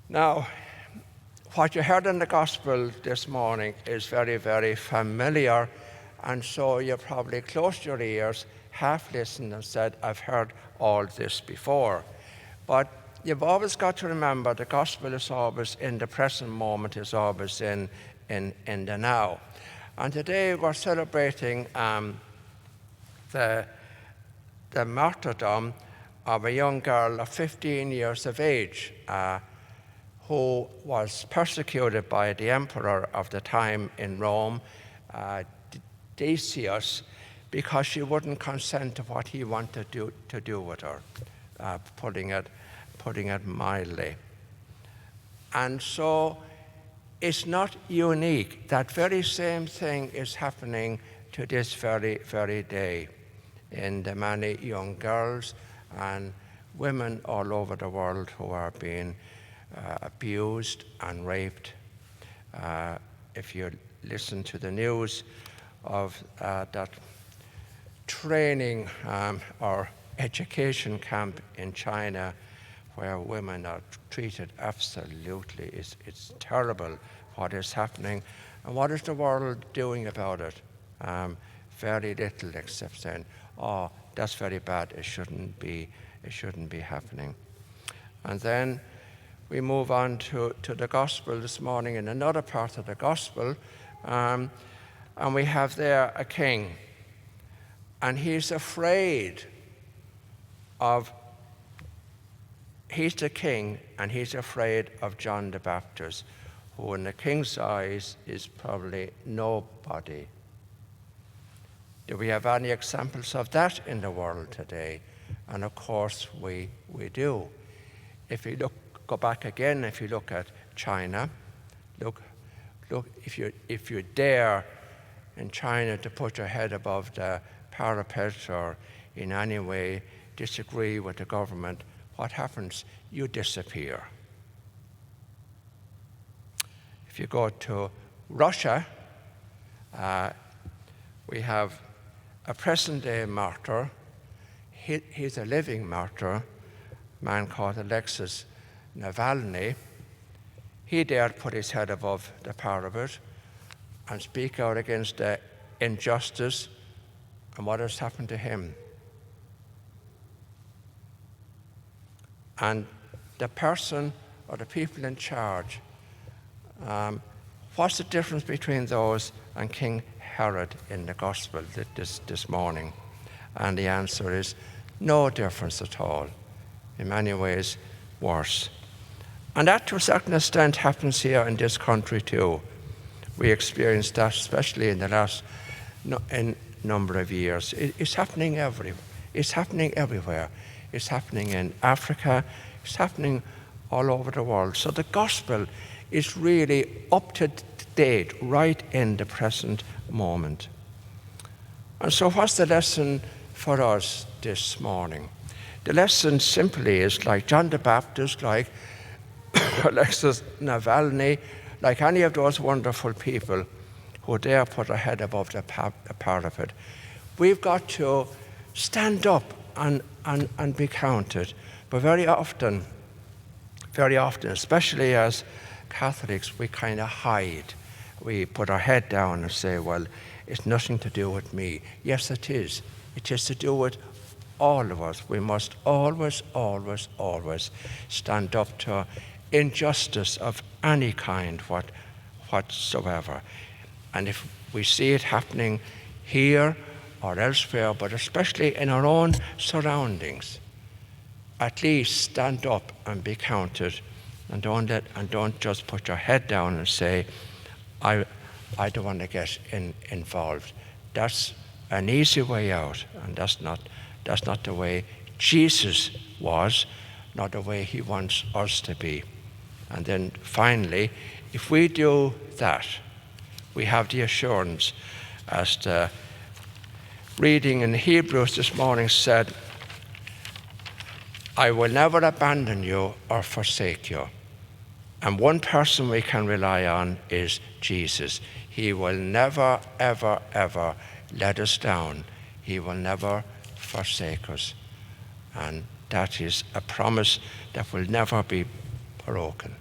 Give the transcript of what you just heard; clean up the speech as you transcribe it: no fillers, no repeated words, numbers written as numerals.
Now, what you heard in the gospel this morning is very, very familiar, and so you probably closed your ears, half listened and said, I've heard all this before. But you've always got to remember the gospel is always in the present moment, is always in the now. And today we're celebrating the martyrdom of a young girl of 15 years of age who was persecuted by the emperor of the time in Rome, Decius, because she wouldn't consent to what he wanted to do with her, putting it mildly. And so it's not unique. That very same thing is happening to this very, very day in the many young girls and women all over the world who are being abused and raped. If you listen to the news of that training or education camp in China where women are treated absolutely, it's terrible what is happening. And what is the world doing about it? Very little, except saying, oh, that's very bad, it shouldn't be happening. And then we move on to the gospel this morning in another part of the gospel, and we have there a king, and he's afraid of, he's the king, and he's afraid of John the Baptist, who in the king's eyes is probably nobody. Do we have any examples of that in the world today? And of course we do. If you go back again, if you look at China, look if you dare in China to put your head above the parapet or in any way disagree with the government, what happens? You disappear. If you go to Russia, we have a present-day martyr. He's a living martyr, a man called Alexis Navalny. He dared put his head above the parapet and speak out against the injustice, and what has happened to him? And the person or the people in charge, what's the difference between those and King Herod in the gospel this morning? And the answer is no difference at all. In many ways, worse. And that, to a certain extent, happens here in this country too. We experienced that, especially in the last number of years. It's happening everywhere. It's happening everywhere. It's happening in Africa. It's happening all over the world. So the gospel is really up to date, right in the present moment. And so what's the lesson for us this morning? The lesson simply is, like John the Baptist, like Alexis Navalny, like any of those wonderful people who dare put their head above the parapet, we've got to stand up and be counted. But very often, especially as Catholics, we kind of hide. We put our head down and say, well, it's nothing to do with me. Yes, it is. It is to do with all of us. We must always, always, always stand up to injustice of any kind whatsoever. And if we see it happening here or elsewhere, but especially in our own surroundings, at least stand up and be counted, and don't just put your head down and say, I don't want to get involved. That's an easy way out, and that's not the way Jesus was, not the way he wants us to be. And then finally, if we do that, we have the assurance, as the reading in Hebrews this morning said, I will never abandon you or forsake you. And one person we can rely on is Jesus. He will never, ever, ever let us down. He will never forsake us. And that is a promise that will never be broken.